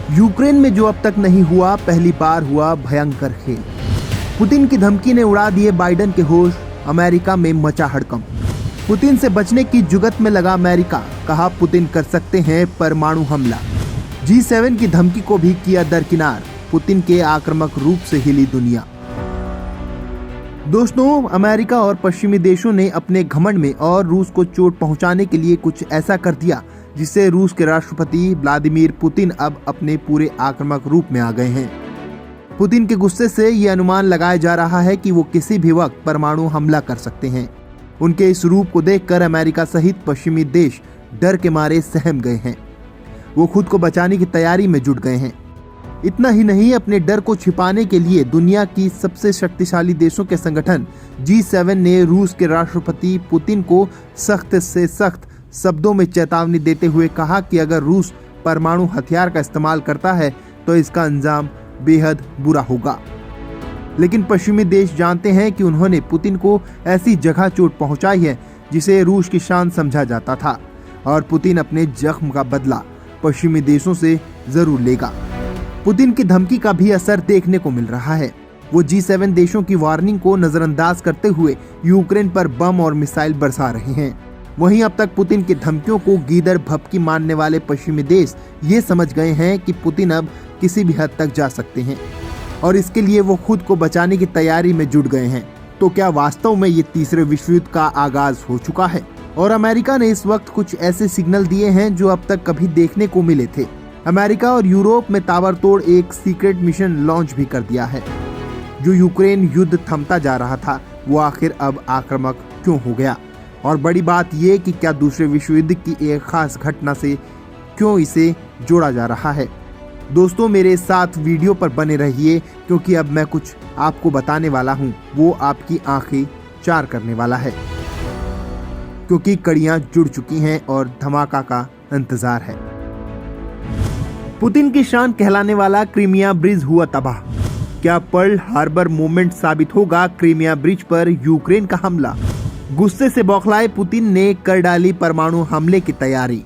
Ukraine में जो अब तक नहीं हुआ, पहली बार हुआ भयंकर खेल। पुतिन की धमकी ने उड़ा दिए बाइडेन के होश, अमेरिका में मचा हड़कंप। पुतिन से बचने की जुगत में लगा अमेरिका, कहा पुतिन कर सकते हैं परमाणु हमला। G7 की धमकी को भी किया दरकिनार, पुतिन के आक्रामक रूप से हिली दुनिया। दोस्तों, अमेरिका और पश्चिमी देशों ने अपने घमंड में और रूस को चोट पहुंचाने के लिए कुछ ऐसा कर दिया जिससे रूस के राष्ट्रपति व्लादिमीर पुतिन अब अपने पूरे आक्रामक रूप में आ गए हैं। पुतिन के गुस्से से ये अनुमान लगाया जा रहा है कि वो किसी भी वक्त परमाणु हमला कर सकते हैं। उनके इस रूप को देखकर अमेरिका सहित पश्चिमी देश डर के मारे सहम गए हैं। वो खुद को बचाने की तैयारी में जुट गए हैं। इतना ही नहीं, अपने डर को छिपाने के लिए दुनिया की सबसे शक्तिशाली देशों के संगठन G7 ने रूस के राष्ट्रपति पुतिन को सख्त से सख्त शब्दों में चेतावनी देते हुए कहा कि अगर रूस परमाणु हथियार का इस्तेमाल करता है तो इसका अंजाम बेहद बुरा होगा। लेकिन पश्चिमी देश जानते हैं कि उन्होंने पुतिन को ऐसी जगह चोट पहुंचाई है जिसे रूस की शान समझा जाता था, और पुतिन अपने जख्म का बदला पश्चिमी देशों से जरूर लेगा। पुतिन की धमकी का भी असर देखने को मिल रहा है। वो G7 देशों की वार्निंग को नजरअंदाज करते हुए यूक्रेन पर बम और मिसाइल बरसा रहे हैं। वहीं अब तक पुतिन की धमकियों को गीदड़ भभकी मानने वाले पश्चिमी देश ये समझ गए हैं कि पुतिन अब किसी भी हद तक जा सकते हैं, और इसके लिए वो खुद को बचाने की तैयारी में जुट गए हैं। तो क्या वास्तव में ये तीसरे विश्व युद्ध का आगाज हो चुका है? और अमेरिका ने इस वक्त कुछ ऐसे सिग्नल दिए हैं जो अब तक कभी देखने को मिले थे। अमेरिका और यूरोप में ताबड़तोड़ एक सीक्रेट मिशन लॉन्च भी कर दिया है। जो यूक्रेन युद्ध थमता जा रहा था, वो आखिर अब आक्रामक क्यों हो गया? और बड़ी बात ये कि क्या दूसरे विश्व युद्ध की एक खास घटना से क्यों इसे जोड़ा जा रहा है? दोस्तों, मेरे साथ वीडियो पर बने रहिए, क्योंकि अब मैं कुछ आपको बताने वाला हूँ, वो आपकी आंखें चार करने वाला है, क्योंकि कड़ियां जुड़ चुकी हैं और धमाका का इंतजार है। पुतिन की शान कहलाने वाला क्रीमिया ब्रिज हुआ तबाह। क्या पर्ल हार्बर मूवमेंट साबित होगा क्रीमिया ब्रिज पर यूक्रेन का हमला? गुस्से से बौखलाए पुतिन ने कर डाली परमाणु हमले की तैयारी।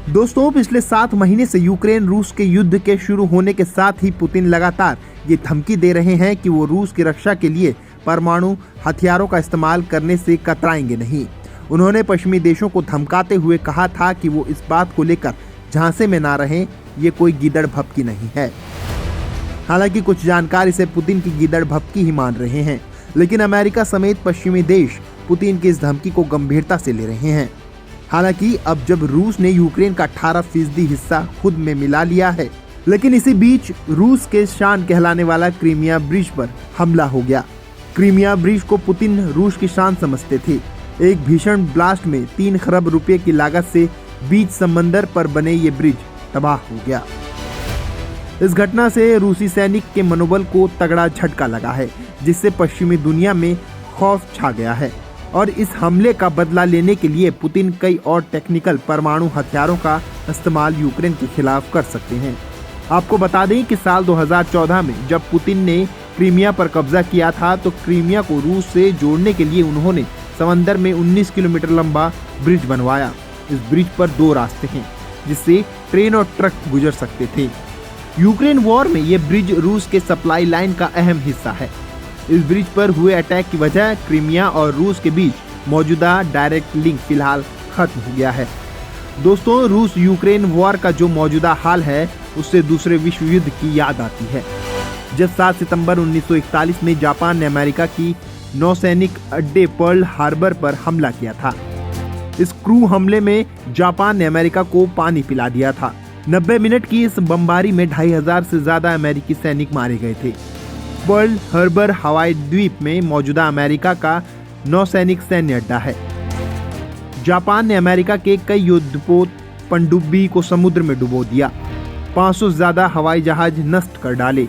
दोस्तों, पिछले 7 महीने से यूक्रेन रूस के युद्ध के शुरू होने के साथ ही पुतिन लगातार ये धमकी दे रहे हैं कि वो रूस की रक्षा के लिए परमाणु हथियारों का इस्तेमाल करने से कतराएंगे नहीं। उन्होंने पश्चिमी देशों को धमकाते हुए कहा था कि वो इस बात को लेकर झांसे में ना रहें, ये कोई गीदड़ भभकी नहीं है। हालांकि कुछ जानकार इसे पुतिन की गीदड़ भभकी ही मान रहे हैं, लेकिन अमेरिका समेत पश्चिमी देश पुतिन की इस धमकी को गंभीरता से ले रहे हैं। हालांकि अब जब रूस ने यूक्रेन का 18% हिस्सा खुद में मिला लिया है, लेकिन इसी बीच रूस के शान कहलाने वाला क्रीमिया ब्रिज पर हमला हो गया। क्रीमिया ब्रिज को पुतिन रूस की शान समझते थे। एक भीषण ब्लास्ट में 3 खरब रुपए की लागत से बीच समंदर पर बने ये ब्रिज तबाह हो गया। इस घटना से रूसी सैनिक के मनोबल को तगड़ा झटका लगा है, जिससे पश्चिमी दुनिया में खौफ छा गया है। और इस हमले का बदला लेने के लिए पुतिन कई और टेक्निकल परमाणु हथियारों का इस्तेमाल यूक्रेन के खिलाफ कर सकते हैं। आपको बता दें कि साल 2014 में जब पुतिन ने क्रीमिया पर कब्जा किया था, तो क्रीमिया को रूस से जोड़ने के लिए उन्होंने समंदर में 19 किलोमीटर लंबा ब्रिज बनवाया। इस ब्रिज पर 2 रास्ते हैं जिससे ट्रेन और ट्रक गुजर सकते थे। यूक्रेन वॉर में यह ब्रिज रूस के सप्लाई लाइन का अहम हिस्सा है। इस ब्रिज पर हुए अटैक की वजह क्रीमिया और रूस के बीच मौजूदा डायरेक्ट लिंक फिलहाल खत्म हो गया है। दोस्तों, रूस यूक्रेन वॉर का जो मौजूदा हाल है, उससे दूसरे विश्व युद्ध की याद आती है, जब 7 सितंबर 1941 में जापान ने अमेरिका की नौसैनिक अड्डे पर्ल हार्बर पर हमला किया था। इस क्रू हमले में जापान ने अमेरिका को पानी पिला दिया था। 90 मिनट की इस बमबारी में 2500 से ज्यादा अमेरिकी सैनिक मारे गए थे। पर्ल हार्बर हवाई द्वीप में मौजूदा अमेरिका का नौसैनिक सैन्य अड्डा है। जापान ने अमेरिका के कई युद्धपोत पनडुब्बी को समुद्र में डुबो दिया। 500 से ज्यादा हवाई जहाज नष्ट कर डाले।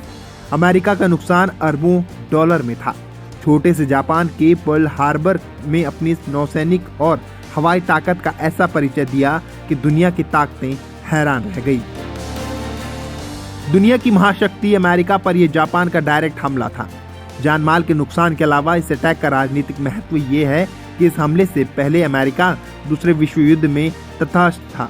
अमेरिका का नुकसान अरबों डॉलर में था। छोटे से जापान के पर्ल हार्बर में अपनी नौसैनिक और हवाई ताकत का ऐसा परिचय दिया कि दुनिया की ताकतें हैरान रह गई। दुनिया की महाशक्ति अमेरिका पर यह जापान का डायरेक्ट हमला था। जानमाल के नुकसान के अलावा इस अटैक का राजनीतिक महत्व ये है कि इस हमले से पहले अमेरिका दूसरे विश्व युद्ध में तटस्थ था।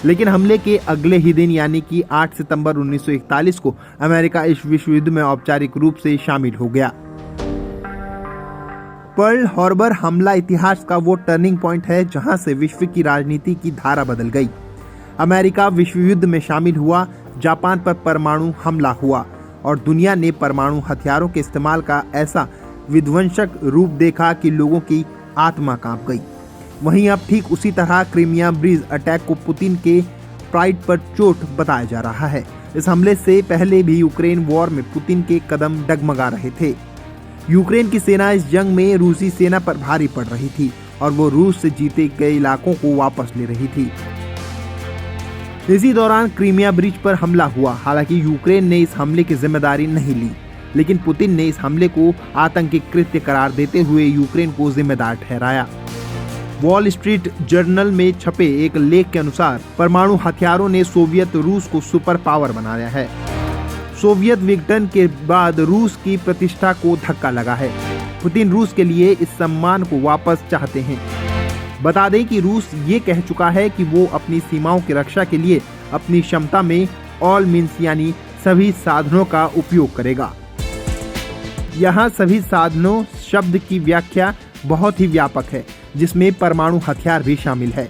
लेकिन हमले के अगले ही दिन यानी कि 8 सितंबर 1941 को अमेरिका इस विश्व युद्ध में औपचारिक रूप से शामिल हो गया। पर्ल हार्बर हमला इतिहास का वो टर्निंग पॉइंट है जहां से विश्व की राजनीति की धारा बदल गई। अमेरिका विश्व युद्ध में शामिल हुआ, जापान पर परमाणु हमला हुआ और दुनिया ने परमाणु हथियारों के इस्तेमाल का ऐसा विध्वंसक रूप देखा कि लोगों की आत्मा कांप गई। वहीं अब ठीक उसी तरह क्रीमिया ब्रिज अटैक को पुतिन के प्राइड पर चोट बताया जा रहा है। इस हमले से पहले भी यूक्रेन वॉर में पुतिन के कदम डगमगा रहे थे। यूक्रेन की सेना इस जंग में रूसी सेना पर भारी पड़ रही थी और वो रूस से जीते गए इलाकों को वापस ले रही थी। इसी दौरान क्रीमिया ब्रिज पर हमला हुआ। हालांकि यूक्रेन ने इस हमले की जिम्मेदारी नहीं ली, लेकिन पुतिन ने इस हमले को आतंकी कृत्य करार देते हुए यूक्रेन को जिम्मेदार ठहराया। वॉल स्ट्रीट जर्नल में छपे एक लेख के अनुसार परमाणु हथियारों ने सोवियत रूस को सुपर पावर बनाया है। सोवियत विघटन के बाद रूस की प्रतिष्ठा को धक्का लगा है। पुतिन रूस के लिए इस सम्मान को वापस चाहते हैं। बता दें कि रूस ये कह चुका है कि वो अपनी सीमाओं की रक्षा के लिए अपनी क्षमता में ऑल मीन्स यानी सभी साधनों का उपयोग करेगा। यहाँ सभी साधनों शब्द की व्याख्या बहुत ही व्यापक है, जिसमें परमाणु हथियार भी शामिल है।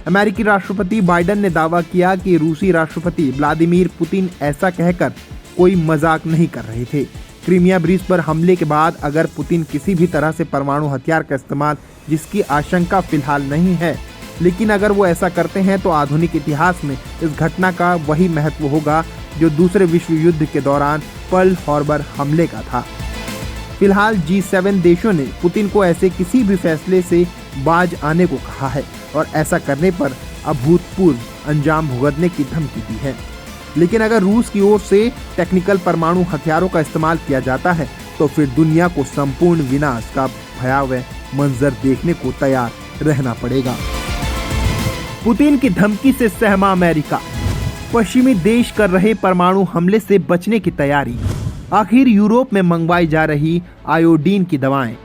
अमेरिकी राष्ट्रपति बाइडेन ने दावा किया कि रूसी राष्ट्रपति व्लादिमीर पुतिन ऐसा कहकर कोई मजाक नहीं कर रहे थे। क्रीमिया ब्रिज पर हमले के बाद अगर पुतिन किसी भी तरह से परमाणु हथियार का इस्तेमाल, जिसकी आशंका फिलहाल नहीं है, लेकिन अगर वो ऐसा करते हैं तो आधुनिक इतिहास में इस घटना का वही महत्व होगा जो दूसरे विश्व युद्ध के दौरान पर्ल हार्बर हमले का था। फिलहाल G7 देशों ने पुतिन को ऐसे किसी भी फैसले से बाज आने को कहा है और ऐसा करने पर अभूतपूर्व अंजाम भुगतने की धमकी दी है। लेकिन अगर रूस की ओर से टेक्निकल परमाणु हथियारों का इस्तेमाल किया जाता है तो फिर दुनिया को संपूर्ण विनाश का भयावह मंजर देखने को तैयार रहना पड़ेगा। पुतिन की धमकी से सहमा अमेरिका। पश्चिमी देश कर रहे परमाणु हमले से बचने की तैयारी। आखिर यूरोप में मंगवाई जा रही आयोडीन की दवाएं।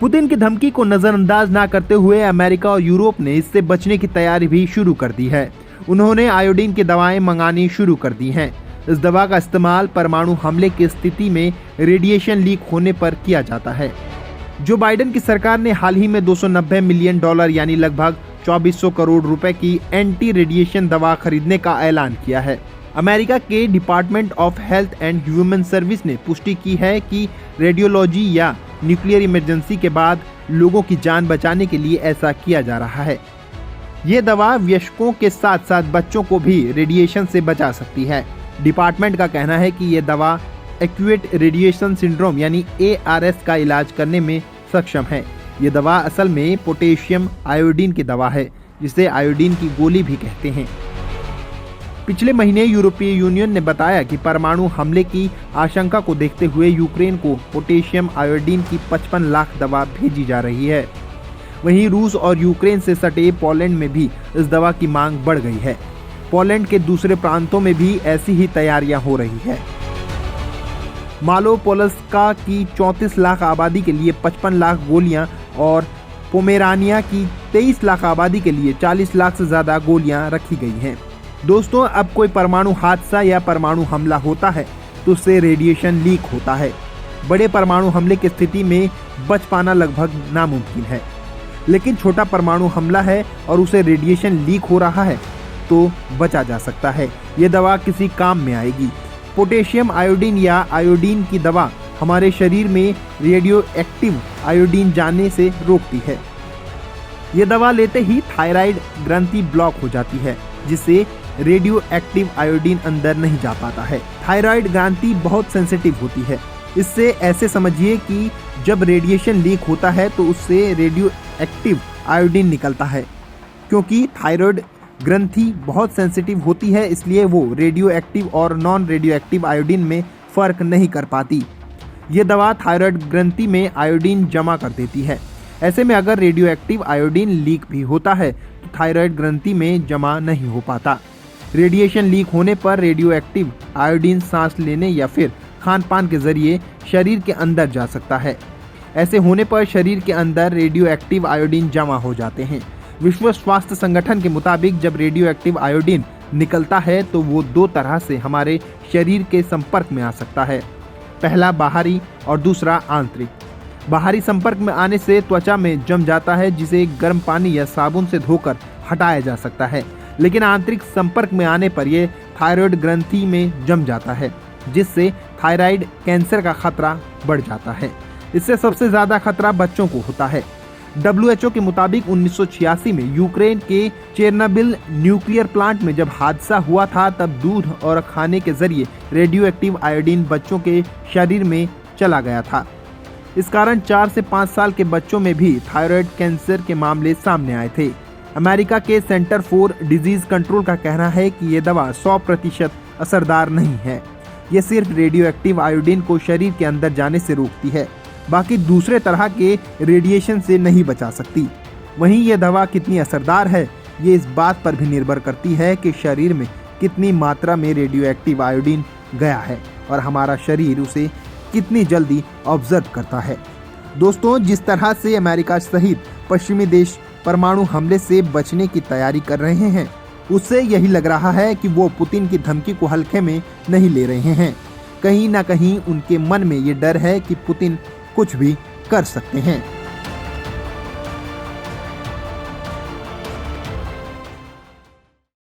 पुतिन की धमकी को नजरअंदाज ना करते हुए अमेरिका और यूरोप ने इससे बचने की तैयारी भी शुरू कर दी है। उन्होंने आयोडीन की दवाएं मंगानी शुरू कर दी हैं। इस दवा का इस्तेमाल परमाणु हमले की स्थिति में रेडिएशन लीक होने पर किया जाता है। जो बाइडेन की सरकार ने हाल ही में $290 मिलियन यानी लगभग 2400 करोड़ रुपए की एंटी रेडिएशन दवा खरीदने का ऐलान किया है। अमेरिका के department of health and human service ने पुष्टि की है कि रेडियोलॉजी या न्यूक्लियर इमरजेंसी के बाद लोगों की जान बचाने के लिए ऐसा किया जा रहा है। ये दवा वयस्कों के साथ साथ बच्चों को भी रेडिएशन से बचा सकती है। डिपार्टमेंट का कहना है कि ये दवा एक्यूट रेडिएशन सिंड्रोम यानी ARS का इलाज करने में सक्षम है। ये दवा असल में पोटेशियम आयोडीन की दवा है, जिसे आयोडीन की गोली भी कहते हैं। पिछले महीने यूरोपीय यूनियन ने बताया कि परमाणु हमले की आशंका को देखते हुए यूक्रेन को पोटेशियम आयोडीन की 55 लाख दवा भेजी जा रही है। वहीं रूस और यूक्रेन से सटे पोलैंड में भी इस दवा की मांग बढ़ गई है। पोलैंड के दूसरे प्रांतों में भी ऐसी ही तैयारियां हो रही है। मालोपोल्स्का की 34 लाख आबादी के लिए 55 लाख गोलियां और पोमेरानिया की 23 लाख आबादी के लिए 40 लाख से ज्यादा गोलियां रखी गई हैं। दोस्तों, अब कोई परमाणु हादसा या परमाणु हमला होता है तो उससे रेडिएशन लीक होता है। बड़े परमाणु हमले की स्थिति में बच पाना लगभग नामुमकिन है, लेकिन छोटा परमाणु हमला है और उसे रेडिएशन लीक हो रहा है तो बचा जा सकता है। ये दवा किसी काम में आएगी। पोटेशियम आयोडीन या आयोडीन की दवा हमारे शरीर में रेडियो एक्टिव आयोडीन जाने से रोकती है। ये दवा लेते ही थायराइड ग्रंथि ब्लॉक हो जाती है, जिससे रेडियो एक्टिव आयोडीन अंदर नहीं जा पाता है। थायराइड ग्रंथि बहुत सेंसिटिव होती है। इससे ऐसे समझिए कि जब रेडिएशन लीक होता है तो उससे रेडियो एक्टिव आयोडीन निकलता है। क्योंकि थायराइड ग्रंथि बहुत सेंसिटिव होती है, इसलिए वो रेडियो एक्टिव और नॉन रेडियो एक्टिव आयोडीन में फर्क नहीं कर पाती। ये दवा थायराइड ग्रंथि में आयोडीन जमा कर देती है। ऐसे में अगर रेडियो एक्टिव आयोडीन लीक भी होता है तो थायराइड ग्रंथि में जमा नहीं हो पाता। रेडिएशन लीक होने पर रेडियो एक्टिव आयोडीन सांस लेने या फिर खान पान के जरिए शरीर के अंदर जा सकता है। ऐसे होने पर शरीर के अंदर रेडियो एक्टिव आयोडीन जमा हो जाते हैं, विश्व स्वास्थ्य संगठन के मुताबिक जब रेडियो एक्टिव आयोडीन निकलता है तो वो दो तरह से हमारे शरीर के संपर्क में आ सकता है। पहला बाहरी और दूसरा आंतरिक। बाहरी संपर्क में आने से त्वचा में जम जाता है, जिसे गर्म पानी या साबुन से धोकर हटाया जा सकता है। लेकिन आंतरिक संपर्क में आने पर यह थायराइड ग्रंथि में जम जाता है, जिससे थायराइड कैंसर का खतरा बढ़ जाता है। इससे सबसे ज्यादा खतरा बच्चों को होता है। WHO के मुताबिक 1986 में यूक्रेन के चेरनोबिल न्यूक्लियर प्लांट में जब हादसा हुआ था, तब दूध और खाने के जरिए रेडियो एक्टिव आयोडीन बच्चों के शरीर में चला गया था। इस कारण 4 से 5 साल के बच्चों में भी थायराइड कैंसर के मामले सामने आए थे। अमेरिका के सेंटर फॉर डिजीज कंट्रोल का कहना है कि यह दवा 100% असरदार नहीं है। यह सिर्फ रेडियो एक्टिव आयोडीन को शरीर के अंदर जाने से रोकती है, बाकी दूसरे तरह के रेडिएशन से नहीं बचा सकती। वहीं यह दवा कितनी असरदार है, ये इस बात पर भी निर्भर करती है कि शरीर में कितनी मात्रा में रेडियो एक्टिव आयोडीन गया है और हमारा शरीर उसे कितनी जल्दी ऑब्जर्व करता है। दोस्तों, जिस तरह से अमेरिका सहित पश्चिमी देश परमाणु हमले से बचने की तैयारी कर रहे हैं, उससे यही लग रहा है कि वो पुतिन की धमकी को हल्के में नहीं ले रहे हैं। कहीं ना कहीं उनके मन में ये डर है कि पुतिन कुछ भी कर सकते हैं।